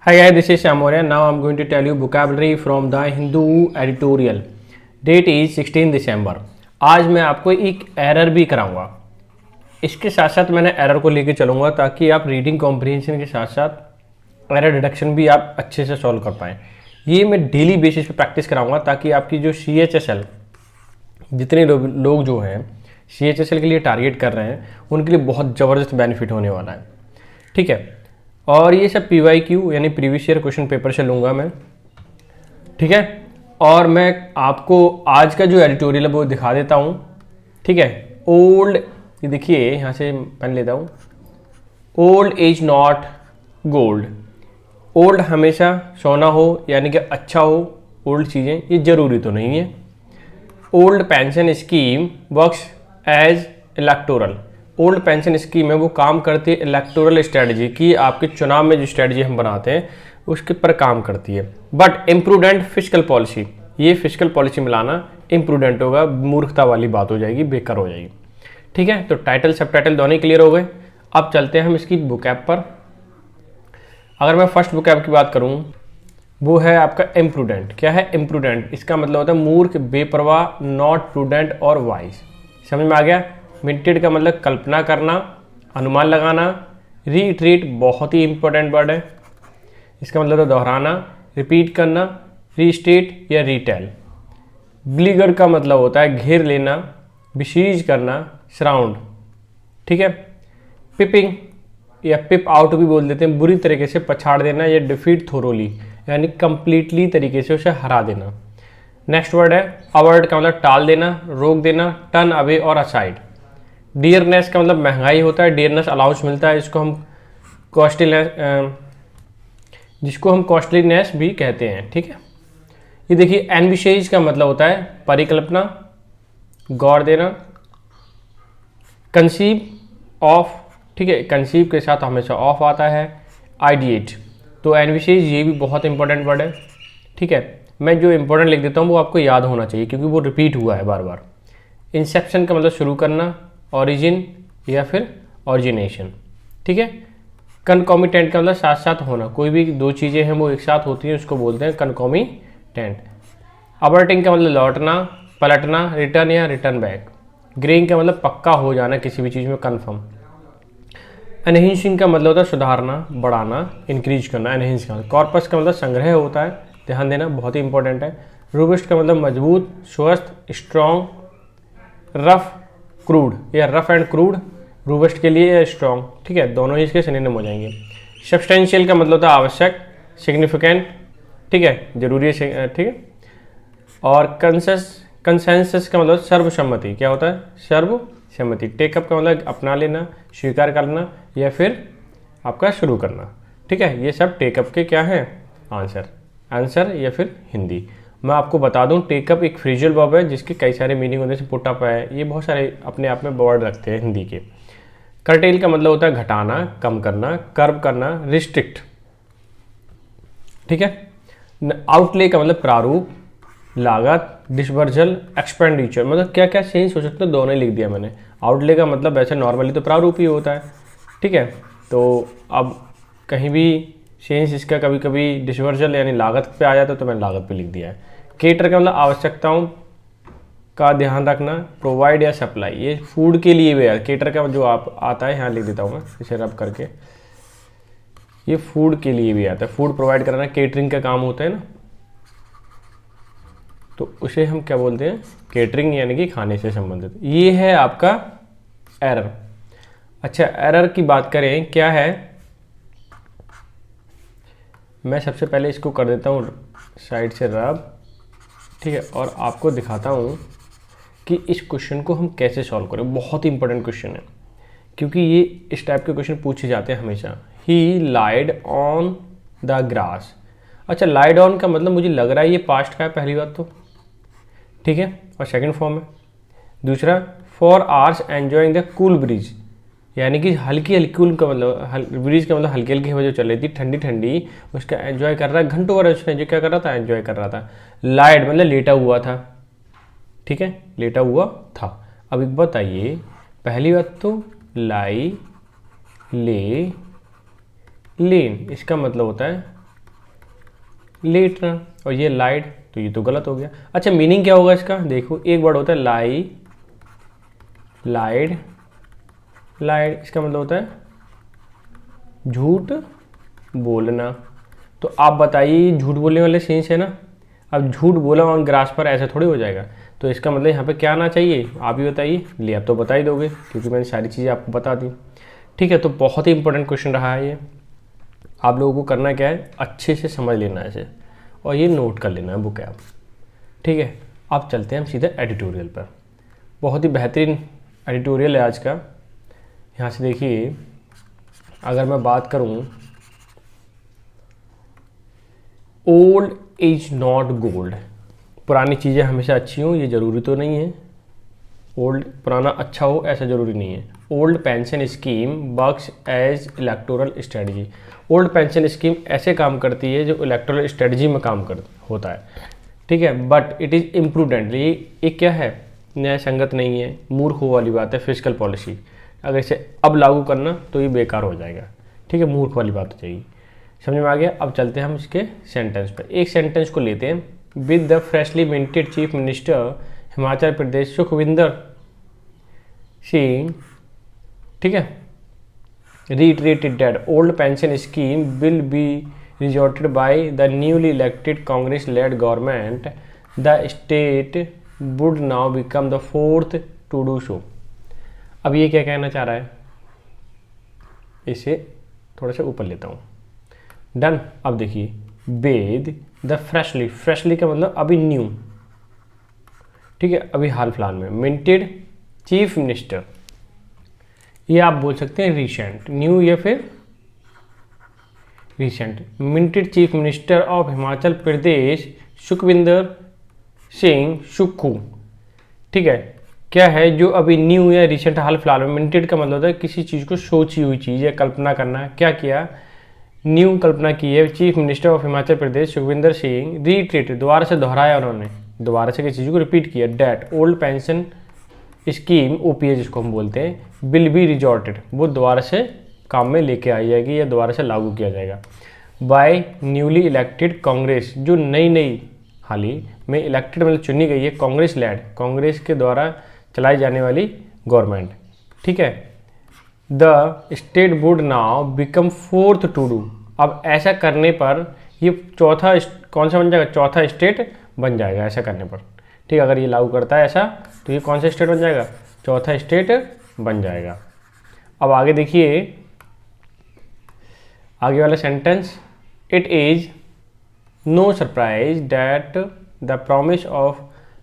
Hi guys, this is Shyam Maurya. Now I'm going to tell you vocabulary from the Hindu editorial. Date is 16 December. आज मैं आपको एक error भी कराऊंगा। इसके साथ साथ मैंने एरर को लेके चलूँगा ताकि आप रीडिंग कॉम्प्रिहेंशन के साथ साथ एरर डिडक्शन भी आप अच्छे से सॉल्व कर पाएँ। ये मैं डेली बेसिस पे प्रैक्टिस कराऊंगा ताकि आपकी जो CHSL जितने लोग जो हैं CHSL के लिए टारगेट कर रहे हैं उनके लिए बहुत ज़बरदस्त बेनिफिट होने वाला है। ठीक है, और ये सब PYQ यानी प्रीवियस ईयर क्वेश्चन पेपर से लूँगा मैं। ठीक है, और मैं आपको आज का जो एडिटोरियल है वो दिखा देता हूँ। ठीक है, ओल्ड, ये देखिए यहाँ से पेन लेता हूँ। Old is not gold. Old हमेशा सोना हो यानी कि अच्छा हो, ओल्ड चीज़ें ये ज़रूरी तो नहीं है। Old pension scheme works as electoral. Old pension scheme है वो काम करती है इलेक्टोरल स्ट्रेटजी की, आपके चुनाव में जो स्ट्रेटजी हम बनाते हैं उसके पर काम करती है। बट इम्प्रूडेंट फिजिकल पॉलिसी, ये फिजिकल पॉलिसी मिलाना इम्प्रूडेंट होगा, मूर्खता वाली बात हो जाएगी, बेकार हो जाएगी। ठीक है, तो टाइटल सब टाइटल दोनों ही क्लियर हो गए। अब चलते हैं हम इसकी बुकैप पर। अगर मैं फर्स्ट बुकैप की बात करूँ वो है आपका इम्प्रूडेंट। क्या है इम्प्रूडेंट? इसका मतलब होता है मूर्ख, बेपरवाह, नॉट प्रूडेंट और वाइज। समझ में आ गया? मिंटेड का मतलब कल्पना करना, अनुमान लगाना। रीट्रीट बहुत ही इंपॉर्टेंट वर्ड है, इसका मतलब है दोहराना, रिपीट करना, रीस्टेट या रीटेल। ब्लीगड का मतलब होता है घेर लेना, बिसीज करना, सराउंड। ठीक है, पिपिंग या पिप आउट भी बोल देते हैं, बुरी तरीके से पछाड़ देना या डिफीट थोरोली यानी कंप्लीटली तरीके से उसे हरा देना। नेक्स्ट वर्ड है अवॉइड का मतलब टाल देना, रोक देना, टर्न अवे और असाइड। डियरनेस का मतलब महंगाई होता है, डियरनेस अलाउंस मिलता है, जिसको हम कॉस्टलीनेस भी कहते हैं। ठीक है, ये देखिए एनविशेज का मतलब होता है परिकल्पना, गौर देना, कंसीव ऑफ। ठीक है, कंसीव के साथ हमेशा ऑफ आता है, आइडिएट। तो एनविशेज ये भी बहुत इंपॉर्टेंट वर्ड है। ठीक है, मैं जो इंपॉर्टेंट लिख देता हूँ वो आपको याद होना चाहिए क्योंकि वो रिपीट हुआ है बार बार। इंसेप्शन का मतलब शुरू करना, ओरिजिन या फिर ओरिजिनेशन। ठीक है, कनकॉमिटेंट का मतलब साथ साथ होना, कोई भी दो चीज़ें हैं वो एक साथ होती हैं उसको बोलते हैं कनकॉमिटेंट। अबर्टिंग का मतलब लौटना, पलटना, रिटर्न या रिटर्न बैक। ग्रेइंग का मतलब पक्का हो जाना किसी भी चीज़ में, कन्फर्म। एनहेंसिंग का मतलब होता है सुधारना, बढ़ाना, इंक्रीज करना। एनहेंस का कॉर्पस का मतलब संग्रह होता है, ध्यान देना बहुत ही इंपॉर्टेंट है। रोबस्ट का मतलब मजबूत, स्वस्थ, स्ट्रॉन्ग। रफ, क्रूड या रफ एंड क्रूड, रोबस्ट के लिए या स्ट्रॉन्ग। ठीक है, दोनों ही इसके सिनोनिम हो जाएंगे। सब्सटेंशियल का मतलब होता है आवश्यक, सिग्निफिकेंट। ठीक है, जरूरी है। ठीक है, और कंसेंसस का मतलब सर्वसम्मति। क्या होता है? सर्वसम्मति। टेकअप का मतलब अपना लेना, स्वीकार करना या फिर आपका शुरू करना। ठीक है, ये सब टेकअप के क्या हैं? आंसर या फिर हिंदी। मैं आपको बता दूं टेकअप एक फ्रेजल वर्ब है जिसके कई सारे मीनिंग होने से पुट अप है, ये बहुत सारे अपने आप में वर्ड रखते हैं हिंदी के। कर्टेल का मतलब होता है घटाना, कम करना, कर्व करना, रिस्ट्रिक्ट। ठीक है, आउटले का मतलब प्रारूप, लागत, डिसबर्जल, एक्सपेंडिचर। मतलब क्या क्या चेंज हो सकता है दोनों ही लिख दिया मैंने। आउटले का मतलब वैसे नॉर्मली तो प्रारूप ही होता है। ठीक है, तो अब कहीं भी चेंज इसका कभी कभी डिसवर्जल यानी लागत पे आ जाता है तो मैंने लागत पे लिख दिया है। केटर का मतलब आवश्यकताओं का ध्यान रखना, प्रोवाइड या सप्लाई, ये फूड के लिए भी है। केटर का जो आप आता है यहाँ लिख देता हूँ मैं इसे रब करके, ये फूड के लिए भी आता है, फूड प्रोवाइड कराना केटरिंग का काम होता है ना, तो उसे हम क्या बोलते हैं? केटरिंग यानी कि खाने से संबंधित। ये है आपका एरर। अच्छा, एरर की बात करें क्या है, मैं सबसे पहले इसको कर देता हूँ साइड से रब। ठीक है, और आपको दिखाता हूँ कि इस क्वेश्चन को हम कैसे सॉल्व करें। बहुत ही इंपॉर्टेंट क्वेश्चन है क्योंकि ये इस टाइप के क्वेश्चन पूछे जाते हैं हमेशा। ही लाइड ऑन द ग्रास। अच्छा, लाइड ऑन का मतलब मुझे लग रहा है ये पास्ट का है पहली बात तो। ठीक है, और सेकंड फॉर्म है। दूसरा, for hours enjoying the cool bridge यानी कि हल्की हल्की, कूल का मतलब ब्रीज का मतलब हल्की हल्की हवा जो चल रही थी, ठंडी ठंडी, उसका एंजॉय कर रहा है। घंटों भर उसने जो क्या कर रहा था? एंजॉय कर रहा था। लाइड मतलब लेटा हुआ था। ठीक है, लेटा हुआ था। अब एक बताइए, पहली बात तो लाई, ले, लेन, इसका मतलब होता है लेटर, और ये लाइड, तो ये तो गलत हो गया। अच्छा, मीनिंग क्या होगा इसका, देखो एक वर्ड होता है लाई, लाइड, लाइड, इसका मतलब होता है झूठ बोलना। तो आप बताइए, झूठ बोलने वाले सेंस है ना। अब झूठ बोला ऑन ग्रास पर, ऐसा थोड़ी हो जाएगा। तो इसका मतलब यहाँ पे क्या आना चाहिए, आप ही बताइए। ले, आप तो बता ही दोगे क्योंकि मैंने सारी चीज़ें आपको बता दी। ठीक है, तो बहुत ही इंपॉर्टेंट क्वेश्चन रहा है ये। आप लोगों को करना क्या है, अच्छे से समझ लेना है इसे, और ये नोट कर लेना है बुक ऐप। ठीक है, अब चलते हैं हम सीधे एडिटोरियल पर। बहुत ही बेहतरीन एडिटोरियल है आज का। यहाँ से देखिए, अगर मैं बात करूँ, ओल्ड इज नॉट गोल्ड। पुरानी चीज़ें हमेशा अच्छी हों ये ज़रूरी तो नहीं है, ओल्ड पुराना अच्छा हो ऐसा ज़रूरी नहीं है। Old pension scheme works as electoral strategy. Old pension scheme ऐसे काम करती है जो इलेक्टोरल स्ट्रेटजी में काम होता है। ठीक है, बट इट इज़ इम्प्रूडेंट। ये क्या है, न्याय संगत नहीं है, मूर्ख वाली बात है। फिजिकल पॉलिसी अगर इसे अब लागू करना तो ये बेकार हो जाएगा। ठीक है, मूर्ख वाली बात हो जाएगी। समझ में आ गया। अब चलते हैं हम इसके सेंटेंस पर। एक सेंटेंस को लेते हैं। With the freshly minted chief minister Himachal Pradesh Sukhvinder Singh, ठीक है, reiterated that old pension scheme will be resorted by the newly elected Congress-led government. The state would now become the fourth to do so. अब ये क्या कहना चाह रहा है, इसे थोड़ा सा ऊपर लेता हूँ। डन। अब देखिए, विद द फ्रेशली, फ्रेशली का मतलब अभी न्यू, ठीक है, अभी हाल फिलहाल में। मिंटेड चीफ मिनिस्टर, ये आप बोल सकते हैं रिसेंट, न्यू या फिर recent. Minted chief minister of Himachal Pradesh Sukhvinder Singh Sukhu. ठीक है, क्या है जो अभी न्यू या रिसेंट हाल फिलहाल में। मिंटेड का मतलब होता है किसी चीज़ को सोची हुई चीज़ या कल्पना करना। क्या किया, न्यू कल्पना की है। Chief minister of Himachal Pradesh Sukhvinder Singh reiterated, दोबारा से दोहराया उन्होंने, दोबारा से किसी चीज़ को रिपीट किया। That old pension scheme, OPS जिसको हम बोलते हैं, विल बी रिजॉर्टेड, वो दोबारा से काम में लेके आई जाएगी या दोबारा से लागू किया जाएगा। बाय न्यूली इलेक्टेड कांग्रेस, जो नई हाल ही में इलेक्टेड मतलब चुनी गई है, कांग्रेस लैड, कांग्रेस के द्वारा चलाई जाने वाली गवर्नमेंट। ठीक है, the state would now become forced to do. अब ऐसा करने पर ये चौथा कौन सा बन जाएगा, चौथा स्टेट बन जाएगा ऐसा करने पर। ठीक है, अगर ये लागू करता है ऐसा तो ये कौन सा स्टेट बन जाएगा, चौथा स्टेट बन जाएगा। अब आगे देखिए, आगे वाला sentence, it is no surprise that the promise of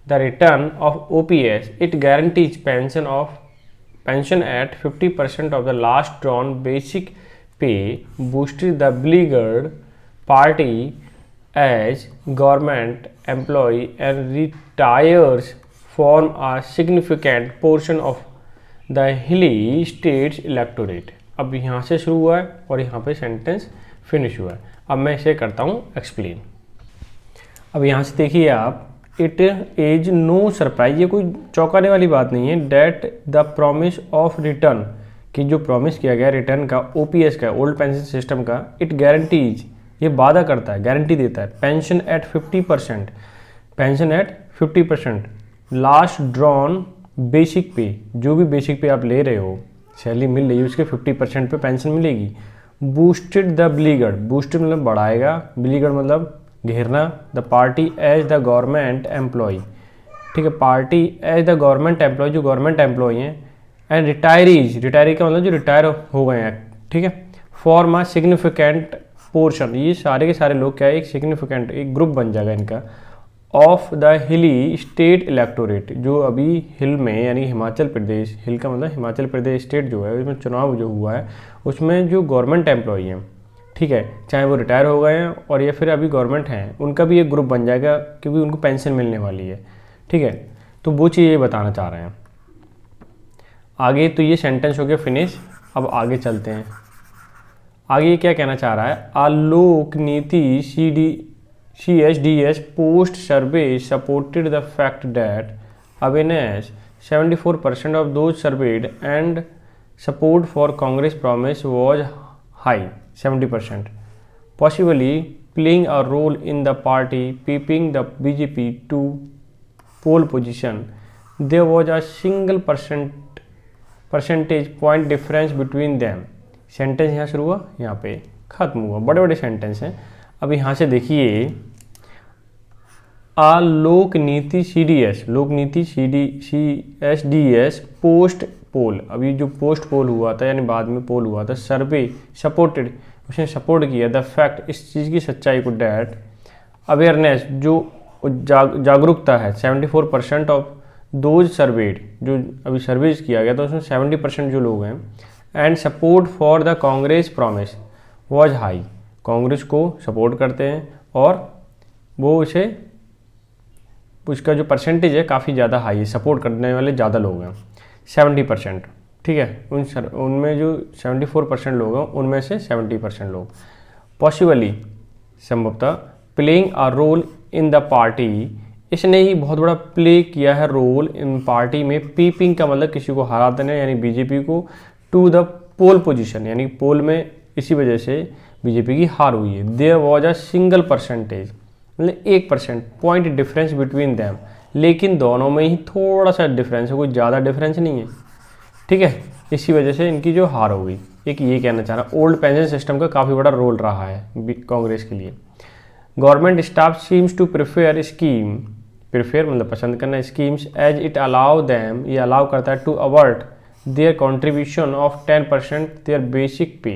the return of OPS it guarantees pension at 50% of the last drawn basic pay boosted the beleaguered party as government employee and retires form a significant portion of the hilly states electorate। अब यहाँ से शुरू हुआ है और यहाँ पे sentence finish हुआ है। अब मैं इसे करता हूँ एक्सप्लेन। अब यहाँ से देखिए आप, इट इज नो सरप्राइज, ये कोई चौंकाने वाली बात नहीं है। That the promise of return, कि जो प्रॉमिस किया गया रिटर्न का, ओपीएस का, ओल्ड पेंशन सिस्टम का, इट गारंटीज, ये वादा करता है, गारंटी देता है, pension at 50%, pension at 50%, last drawn basic pay, जो भी बेसिक पे आप ले रहे हो, सैलरी मिल रही है, उसके 50% पे पेंशन मिलेगी। बूस्टेड द बिलीगर्ड, बूस्टेड मतलब बढ़ाएगा, बिलीगर्ड मतलब घेरना, the party as the government employ. ठीक है, party as the government employ, जो गवर्नमेंट एम्प्लॉय हैं, एंड रिटायरीज, रिटायरी का मतलब जो रिटायर हो गए हैं। ठीक है, फॉर्म अ सिग्निफिकेंट पोर्शन, ये सारे के सारे लोग क्या है, एक सिग्निफिकेंट एक ग्रुप बन जाएगा इनका, of the hilly state electorate, जो अभी हिल में यानी हिमाचल प्रदेश, हिल का मतलब हिमाचल प्रदेश स्टेट जो है उसमें चुनाव जो हुआ है उसमें जो गवर्नमेंट एम्प्लॉई हैं, ठीक है, चाहे वो रिटायर हो गए हैं और या फिर अभी गवर्नमेंट हैं, उनका भी एक ग्रुप बन जाएगा क्योंकि उनको पेंशन मिलने वाली है। ठीक है, तो वो चीज़ ये बताना चाह रहे हैं आगे। तो ये सेंटेंस हो गया फिनिश। अब आगे चलते हैं, आगे ये क्या कहना चाह रहा है। आलोक नीति CSDS post survey supported the fact that awareness 74% of those served and support for Congress promise was high 70%, possibly playing a role in the party peeping the BJP to pole position. There was a single percentage point difference between them. Sentence यहाँ शुरू हुआ, यहाँ पे खत्म हुआ, बड़े बड़े sentence हैं। अब यहाँ से देखिए, लोक नीति CSDS पोस्ट पोल, अभी जो पोस्ट पोल हुआ था यानी बाद में पोल हुआ था, सर्वे सपोर्टेड, उसने सपोर्ट किया द फैक्ट, इस चीज़ की सच्चाई को, डैट अवेयरनेस, जो जागरूकता है, 74% ऑफ दोज सर्वेड, जो अभी सर्वेज किया गया था उसमें 70% जो लोग हैं, and support for the Congress promise was high, Congress को सपोर्ट करते हैं और वो उसका जो परसेंटेज है काफ़ी ज़्यादा हाई है, सपोर्ट करने वाले ज़्यादा लोग हैं 70%। ठीक है, उनमें जो 74% लोग हैं उनमें से 70% लोग पॉसिबली, संभवतः, playing a role in the party, इसने ही बहुत बड़ा प्ले किया है रोल इन पार्टी में, पीपिंग का मतलब किसी को हरा देना यानी बीजेपी को, टू द पोल पोजीशन यानी पोल में इसी वजह से बीजेपी की हार हुई है। There was a single percentage, मतलब 1% पॉइंट डिफरेंस बिटवीन दैम, लेकिन दोनों में ही थोड़ा सा डिफरेंस है, कोई ज़्यादा डिफरेंस नहीं है। ठीक है, इसी वजह से इनकी जो हार हो गई। एक ये कहना चाह रहा, ओल्ड पेंशन सिस्टम का काफ़ी बड़ा रोल रहा है कांग्रेस के लिए। Government staff seems to prefer scheme, prefer मतलब पसंद करना, schemes as it allow them, ये अलाउ करता है, to avert their contribution of 10% their basic pay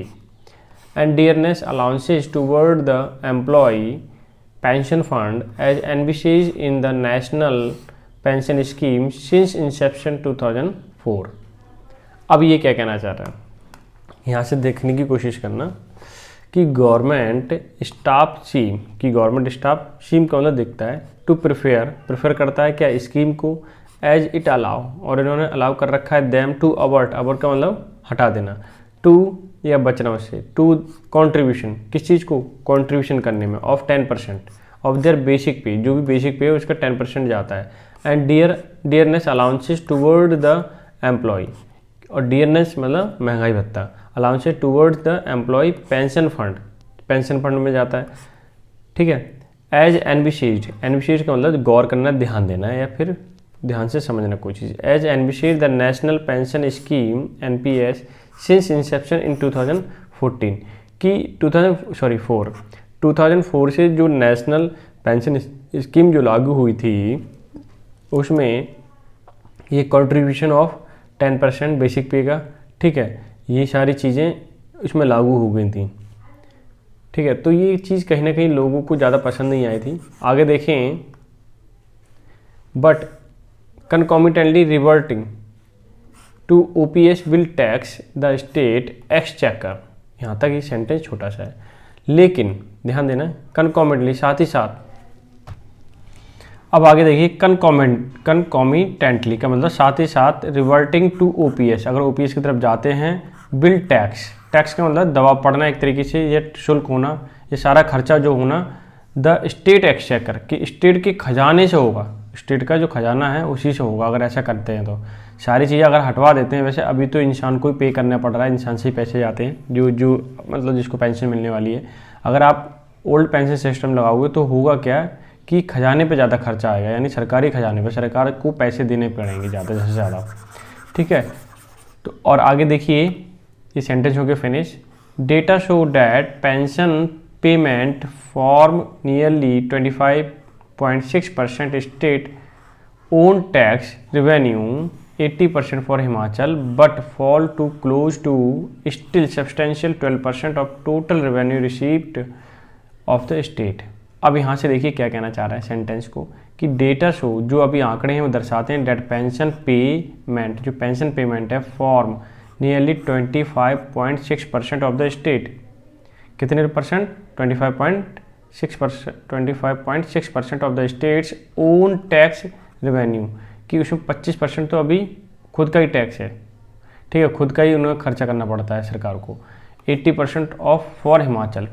and dearness allowances toward the employee pension fund as envisages in the national pension scheme since inception 2004। अब ये क्या कहना चाह रहा है, यहाँ से देखने की कोशिश करना कि गवर्नमेंट स्टाफ सीम, की गवर्नमेंट स्टाफ सीम का मतलब दिखता है, टू प्रेफर करता है क्या, स्कीम को, एज इट अलाउ, और इन्होंने अलाउ कर रखा है, दैम टू अवर्ट का मतलब हटा देना, टू या बचना उससे, टू कंट्रीब्यूशन, किस चीज़ को, कंट्रीब्यूशन करने में, of 10% of their basic pay, जो भी बेसिक पे है उसका 10% जाता है, and dearness allowances toward the employee, और डियरनेस मतलब महंगाई भत्ता, allowances toward the employ pension fund में जाता है। ठीक है, एज एनविशेज का मतलब गौर करना, ध्यान देना है या फिर ध्यान से समझना कोई चीज़, as envisages the national pension scheme NPS since inception in 2014, कि 2004 से जो नेशनल पेंशन स्कीम जो लागू हुई थी उसमें ये कंट्रीब्यूशन ऑफ 10% बेसिक पे का, ठीक है, ये सारी चीज़ें उसमें लागू हो गई थी। ठीक है, तो ये चीज़ कहीं ना कहीं लोगों को ज़्यादा पसंद नहीं आई थी। आगे देखें, but concomitantly reverting to OPS will tax the state exchequer, यहाँ तक ये सेंटेंस छोटा सा है, लेकिन ध्यान देना concomitantly, साथ ही साथ। अब आगे देखिए, concomitantly का मतलब साथ ही साथ, रिवर्टिंग टू OPS, अगर OPS की तरफ जाते हैं, बिल टैक्स का मतलब दबाव पड़ना एक तरीके से, ये शुल्क होना, ये सारा खर्चा जो होना, द स्टेट एक्सचेकर, कि स्टेट के खजाने से होगा, स्टेट का जो खजाना है उसी से होगा अगर ऐसा करते हैं तो। सारी चीज़ें अगर हटवा देते हैं, वैसे अभी तो इंसान को ही पे करना पड़ रहा है, इंसान से ही पैसे जाते हैं जो मतलब जिसको पेंशन मिलने वाली है। अगर आप ओल्ड पेंशन सिस्टम लगाओगे तो होगा क्या कि खजाने पे ज़्यादा खर्चा आएगा, यानी सरकारी खजाने पे सरकार को पैसे देने पड़ेंगे ज़्यादा से ज़्यादा। ठीक है, तो और आगे देखिए, ये सेंटेंस हो गया finish. Data show that pension payment form nearly 25.6% state owned tax revenue, 80% for Himachal, but fall to close to still substantial 12% of total revenue received of the state। अब यहाँ से देखिए क्या कहना चाह रहा है सेंटेंस को, कि डेटा शो, जो अभी आंकड़े हैं वो दर्शाते हैं, डेट पेंशन पेमेंट, जो पेंशन पेमेंट है, form nearly 25.6% of the state, कितने percent, 25.6% of the state's own tax revenue, कि उसमें 25% तो अभी खुद का ही टैक्स है। ठीक है, खुद का ही उन्हें खर्चा करना पड़ता है सरकार को। 80% ऑफ फॉर हिमाचल,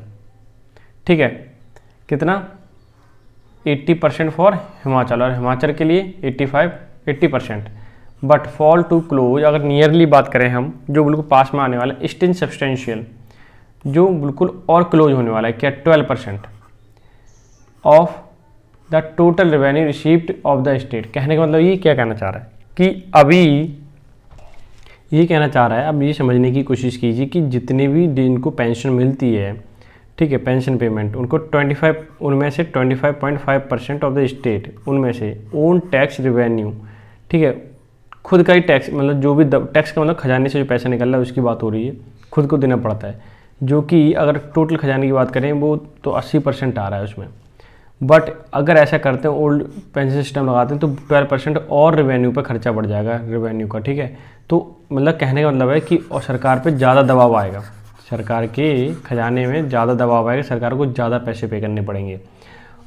ठीक है, कितना, 80% फॉर हिमाचल, और हिमाचल के लिए 80%। बट फॉल टू क्लोज, अगर नियरली बात करें हम, जो बिल्कुल पास में आने वाला है, स्टिल सब्सटेंशियल, जो बिल्कुल और क्लोज होने वाला है क्या, 12%। Of the total revenue received of the state. कहने का मतलब ये क्या कहना चाह रहा है कि अभी ये कहना चाह रहा है, अब ये समझने की कोशिश कीजिए कि जितने भी जिनको पेंशन मिलती है, ठीक है, पेंशन पेमेंट, उनको 25 उनमें से 25.5% ऑफ द स्टेट उनमें से ओन टैक्स रेवेन्यू, ठीक है, खुद का ही टैक्स, मतलब जो भी टैक्स का मतलब खजाने से जो पैसा निकल रहा है उसकी बात हो रही है, खुद को देना पड़ता है, जो कि अगर टोटल खजाने की बात करें वो तो 80% आ रहा है उसमें। बट अगर ऐसा करते हैं, ओल्ड पेंशन सिस्टम लगाते हैं, तो 12% और रेवेन्यू पे खर्चा बढ़ जाएगा रेवेन्यू का, ठीक है। तो मतलब कहने का मतलब है कि और सरकार पे ज़्यादा दबाव आएगा, सरकार के खजाने में ज़्यादा दबाव आएगा, सरकार को ज़्यादा पैसे पे करने पड़ेंगे।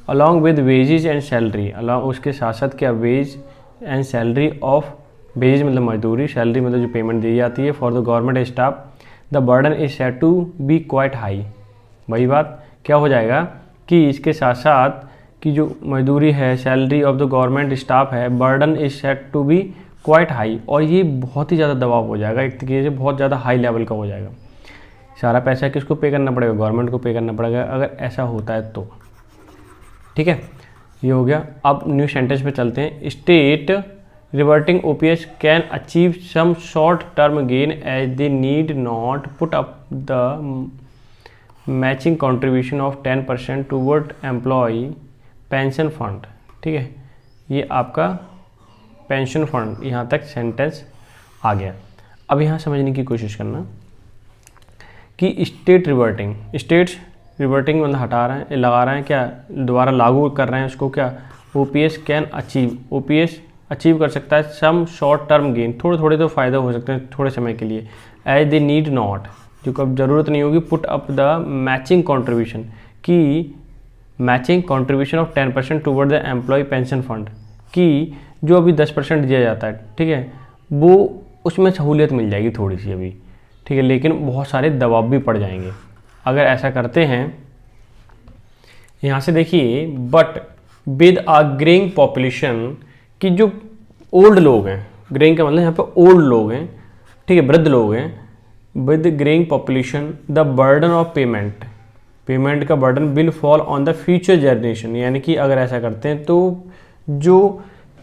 Along with wages and salary, along उसके साथ साथ क्या, wage and salary of, wages मतलब मजदूरी, सैलरी मतलब जो पेमेंट दी जाती है for the government staff, the burden is set to be quite high. वही बात क्या हो जाएगा कि इसके साथ साथ कि जो मजदूरी है, salary of the government staff है, burden is set to be quite high, और ये बहुत ही ज़्यादा दबाव हो जाएगा, एक तरीके से बहुत ज़्यादा हाई लेवल का हो जाएगा। सारा पैसा किसको पे करना पड़ेगा, गवर्नमेंट को पे करना पड़ेगा अगर ऐसा होता है तो, ठीक है। ये हो गया। अब न्यू सेंटेंस पे चलते हैं। State reverting OPS can achieve some short term gain as they need not put up the matching contribution of 10% toward employee pension fund, ठीक है। ये आपका पेंशन फंड, यहाँ तक सेंटेंस आ गया। अब यहाँ समझने की कोशिश करना कि स्टेट रिवर्टिंग, स्टेट्स रिवर्टिंग मतलब हटा रहे हैं, लगा रहे हैं क्या, दोबारा लागू कर रहे हैं उसको, क्या, OPS can achieve, OPS achieve कर सकता है सम शॉर्ट टर्म गेन, थोड़े थोड़े तो फ़ायदा हो सकते हैं थोड़े समय के लिए, एज दे नीड नॉट, जो कब ज़रूरत नहीं होगी, put up the matching contribution, की matching contribution of 10% toward the employ pension fund, की जो अभी 10% दिया जाता है, ठीक है, वो उसमें सहूलियत मिल जाएगी थोड़ी सी अभी, ठीक है, लेकिन बहुत सारे दबाव भी पड़ जाएंगे अगर ऐसा करते हैं। यहाँ से देखिए, but with a greying population, कि जो ओल्ड लोग हैं, ग्रेइंग का मतलब यहाँ पे ओल्ड लोग हैं, ठीक है, वृद्ध लोग हैं, with greying population the burden of payment, payment का burden will fall on the future generation, यानी कि अगर ऐसा करते हैं तो जो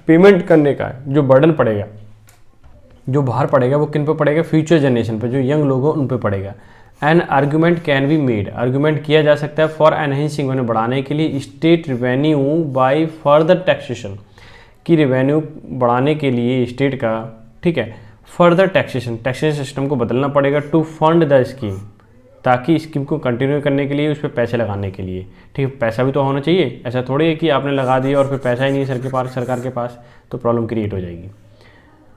पेमेंट करने का जो बर्डन पड़ेगा, जो भार पड़ेगा, वो किन पे पड़ेगा, फ्यूचर जनरेशन पे, जो यंग लोग हैं उन पे पड़ेगा। N argument can be made, argument किया जा सकता है फॉर एनहेंसिंग, उन्हें बढ़ाने के लिए, state revenue by further taxation, की रेवेन्यू बढ़ाने के लिए स्टेट का, ठीक है, फर्दर टैक्सेशन सिस्टम को बदलना पड़ेगा, टू फंड द स्कीम, ताकि स्कीम को कंटिन्यू करने के लिए, उस पर पैसे लगाने के लिए, ठीक है, पैसा भी तो होना चाहिए, ऐसा थोड़ी है कि आपने लगा दिया और फिर पैसा ही नहीं है सरकार के पास, तो प्रॉब्लम क्रिएट हो जाएगी।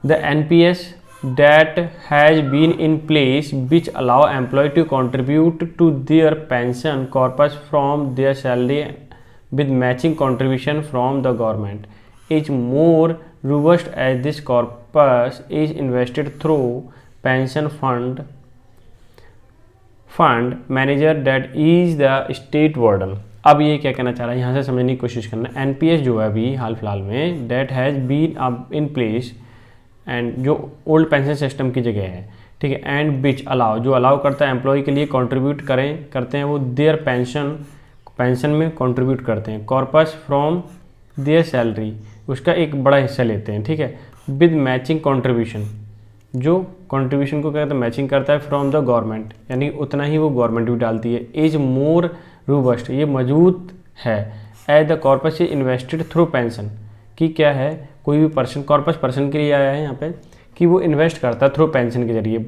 The NPS that has been in place which allow employee to contribute to their pension corpus from their salary with matching contribution from the government is more robust as this corpus is invested through pension fund manager that is the state burden। अब ये क्या कहना चाह रहा है, यहाँ से समझने की कोशिश करना। एनपीएस जो है अभी हाल फिलहाल में, that has been in place and जो ओल्ड पेंशन सिस्टम की जगह है, ठीक है, एंड बिच अलाउ, जो अलाउ करता है एम्प्लॉय के लिए कंट्रीब्यूट करते हैं वो देयर पेंशन में कंट्रीब्यूट करते हैं, कॉर्पस फ्रॉम देयर सैलरी, उसका एक बड़ा हिस्सा लेते हैं, ठीक है, विद मैचिंग कंट्रीब्यूशन, जो कंट्रीब्यूशन को क्या कहते हैं, मैचिंग करता है फ्रॉम द गवर्नमेंट, यानी उतना ही वो गवर्नमेंट भी डालती है। इज मोर रोबस्ट, ये मजबूत है, as the corpus is invested through pension, कि क्या है, कोई भी पर्सन, कॉर्पस पर्सन के लिए आया है यहाँ पे, कि वो इन्वेस्ट करता है थ्रू पेंशन के जरिए।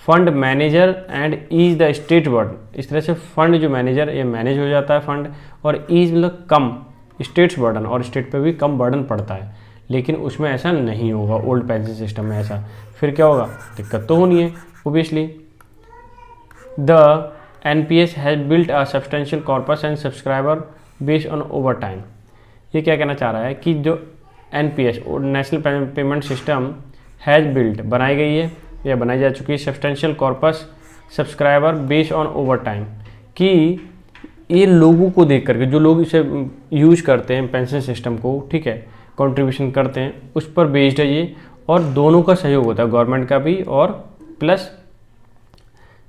Fund manager and ease the state burden, इस तरह से फंड जो मैनेजर, ये मैनेज हो जाता है फंड, और ईज मतलब कम, स्टेट्स बर्डन, और स्टेट पे भी कम बर्डन पड़ता है, लेकिन उसमें ऐसा नहीं होगा ओल्ड पेंशन सिस्टम में ऐसा। फिर क्या होगा, दिक्कत तो होनी है obviously. The NPS has built a substantial corpus and subscriber based on over time. ये क्या कहना चाह रहा है कि जो NPS national payment system has built, बनाई गई है या बनाई जा चुकी है, substantial corpus subscriber based on over time, कि ये लोगों को देख करके, जो लोग इसे यूज करते हैं पेंशन सिस्टम को, ठीक है, कंट्रीब्यूशन करते हैं, उस पर बेस्ड है ये, और दोनों का सहयोग होता है, गवर्नमेंट का भी और प्लस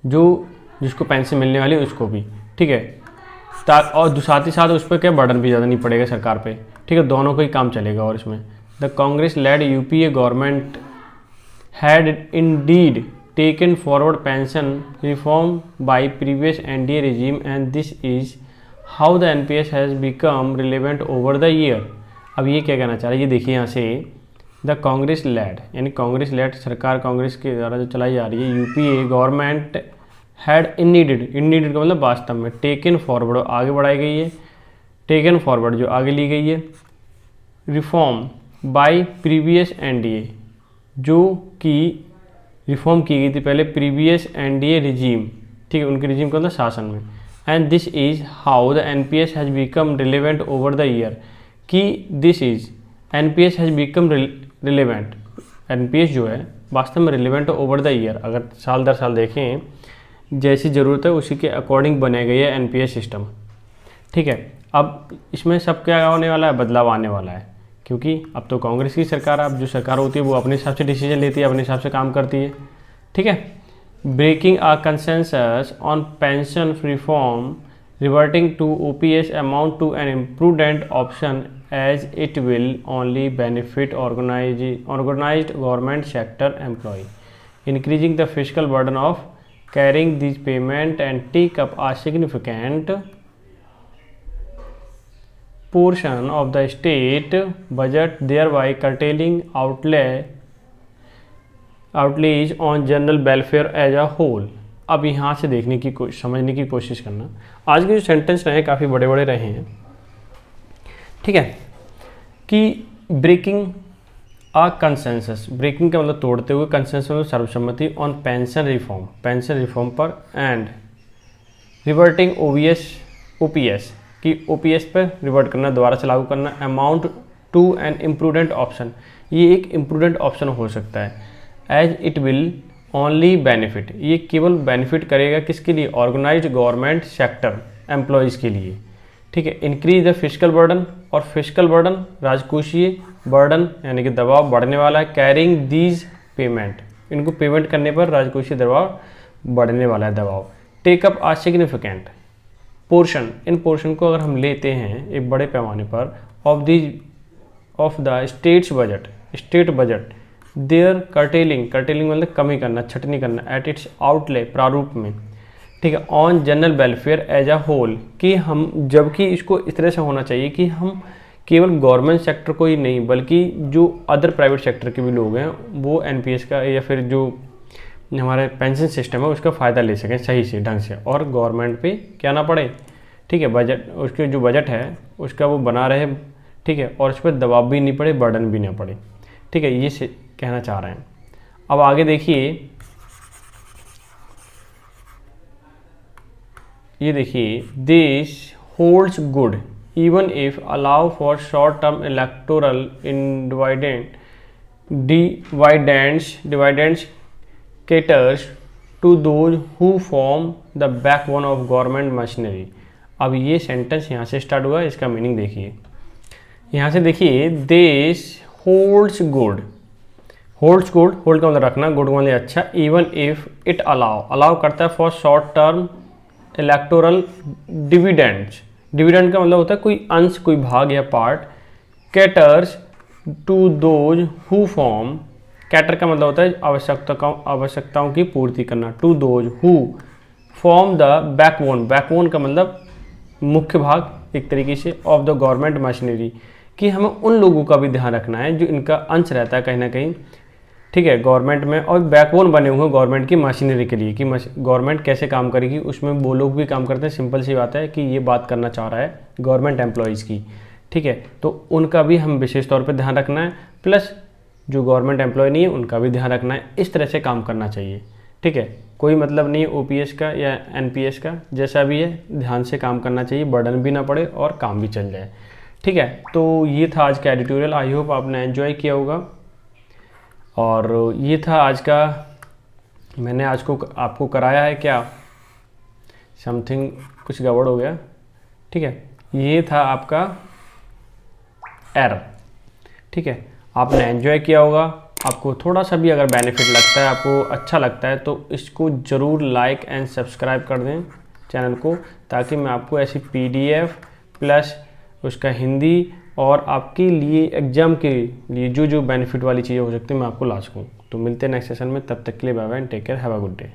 जो जिसको पेंशन मिलने वाली है उसको भी, ठीक है। और साथ ही साथ उस पर क्या बर्डन भी ज़्यादा नहीं पड़ेगा सरकार पे, ठीक है, दोनों का ही काम चलेगा। और इसमें the Congress led UPA government had indeed taken forward pension reform by previous NDA regime and this is how the NPS has become relevant over the year। अब ये क्या कहना चाह रहा है, ये देखिए यहाँ से द कांग्रेस लेड यानी कांग्रेस लेड सरकार कांग्रेस के द्वारा जो चलाई जा रही है, यूपीए गवर्नमेंट हैड इननीडेड का मतलब वास्तव में, टेकन फॉरवर्ड आगे बढ़ाई गई है, टेकन फॉरवर्ड जो आगे ली गई है, रिफॉर्म बाय प्रीवियस एनडीए जो कि रिफॉर्म की गई थी पहले प्रीवियस एनडीए रिजीम, ठीक है, उनके रिजीम का मतलब शासन में। And this is how the NPS has become relevant over the year, कि this is NPS has become relevant, NPS जो है वास्तव में रिलेवेंट ओवर द ईयर, अगर साल दर साल देखें जैसी ज़रूरत है उसी के अकॉर्डिंग बनाया गया है एनपीएस सिस्टम, ठीक है। अब इसमें सब क्या होने वाला है, बदलाव आने वाला है, क्योंकि अब तो कांग्रेस की सरकार, अब जो सरकार होती है वो अपने हिसाब से डिसीजन लेती है, अपने हिसाब से काम करती है, ठीक है। Breaking a consensus on pension reform reverting to OPS amount to an imprudent option as it will only benefit organised government sector employee, increasing the fiscal burden of carrying this payment and take up a significant portion of the state budget, thereby curtailing outlays on general welfare as a whole। अब यहाँ से देखने की समझने की कोशिश करना, आज के जो सेंटेंस रहे काफ़ी बड़े बड़े रहे हैं, ठीक है, कि ब्रेकिंग अ कंसेंसस, ब्रेकिंग का मतलब तोड़ते हुए, कंसेंसस मतलब सर्वसम्मति, ऑन पेंशन रिफॉर्म पर, एंड रिवर्टिंग ओपीएस कि ओपीएस पर रिवर्ट करना, दोबारा से लागू करना, amount to an imprudent option, ये एक इम्प्रूडेंट ऑप्शन हो सकता है, as it will only benefit, ये केवल बेनिफिट करेगा किसके लिए, ऑर्गेनाइज्ड गवर्नमेंट सेक्टर एम्प्लॉयज़ के लिए, ठीक है। इंक्रीज द फिस्कल बर्डन, और फिस्कल बर्डन राजकोषीय बर्डन यानी कि दबाव बढ़ने वाला है, कैरिंग दीज पेमेंट, इनको पेमेंट करने पर राजकोषीय दबाव बढ़ने वाला है, दबाव। टेकअप आ सिग्निफिकेंट पोर्शन, इन पोर्शन को अगर हम लेते हैं एक बड़े पैमाने पर, of the state budget their curtailing मतलब कमी करना, छटनी करना, एट इट्स आउटले प्रारूप में, ठीक है, on general welfare as a whole, कि हम, जबकि इसको इस तरह से होना चाहिए कि हम केवल गवर्नमेंट सेक्टर को ही नहीं बल्कि जो अदर प्राइवेट सेक्टर के भी लोग हैं वो एनपीएस का या फिर जो हमारे पेंशन सिस्टम है उसका फ़ायदा ले सकें सही से ढंग से, और गवर्नमेंट पे क्या ना पड़े, ठीक है, बजट, उसके जो बजट है उसका वो बना रहे, ठीक है, और उस पर दबाव भी नहीं पड़े, बर्डन भी ना पड़े, ठीक है, ये कहना चाह रहे हैं। अब आगे देखिए, ये देखिए, this holds good even if allow for short term electoral dividends caters to those who form the backbone of government machinery। अब ये सेंटेंस यहाँ से स्टार्ट हुआ, इसका मीनिंग देखिए, यहाँ से देखिए, दिस होल्ड्स गुड होल्ड का मतलब रखना, गुड का मतलब अच्छा, इवन इफ इट अलाउ करता है for short term electoral dividend का मतलब होता है कोई अंश, कोई भाग या part, caters to those who form, cater का मतलब होता है आवश्यकताओं की पूर्ति करना, to those who form the backbone का मतलब मुख्य भाग एक तरीके से, ऑफ द गवर्नमेंट मशीनरी, कि हमें उन लोगों का भी ध्यान रखना है जो इनका अंश रहता है कहीं ना कहीं, ठीक है, गवर्नमेंट में, और बैकबोन बने हुए हैं गवर्नमेंट की मशीनरी के लिए कि गवर्नमेंट कैसे काम करेगी, उसमें वो लोग भी काम करते हैं। सिंपल सी बात है कि ये बात करना चाह रहा है गवर्नमेंट एम्प्लॉयज़ की, ठीक है, तो उनका भी हम विशेष तौर पर ध्यान रखना है, प्लस जो गवर्नमेंट एम्प्लॉय नहीं है उनका भी ध्यान रखना है। इस तरह से काम करना चाहिए, ठीक है, कोई मतलब नहीं है ओपीएस का या एनपीएस का, जैसा भी है ध्यान से काम करना चाहिए, बर्डन भी ना पड़े और काम भी चल जाए, ठीक है। तो ये था आज का एडिटोरियल, आई होप आपने एंजॉय किया होगा, और ये था आज का, मैंने आज को आपको कराया है क्या, समथिंग कुछ गड़बड़ हो गया, ठीक है, ये था आपका एरर, ठीक है, आपने एंजॉय किया होगा, आपको थोड़ा सा भी अगर बेनिफिट लगता है, आपको अच्छा लगता है तो इसको ज़रूर लाइक एंड सब्सक्राइब कर दें चैनल को, ताकि मैं आपको ऐसी PDF प्लस उसका हिंदी और आपके लिए एग्ज़ाम के लिए जो जो बेनिफिट वाली चीज़ें हो सकती हैं मैं आपको ला सकूँ। तो मिलते हैं नेक्स्ट सेशन में, तब तक के लिए bye bye and take care, have a good day.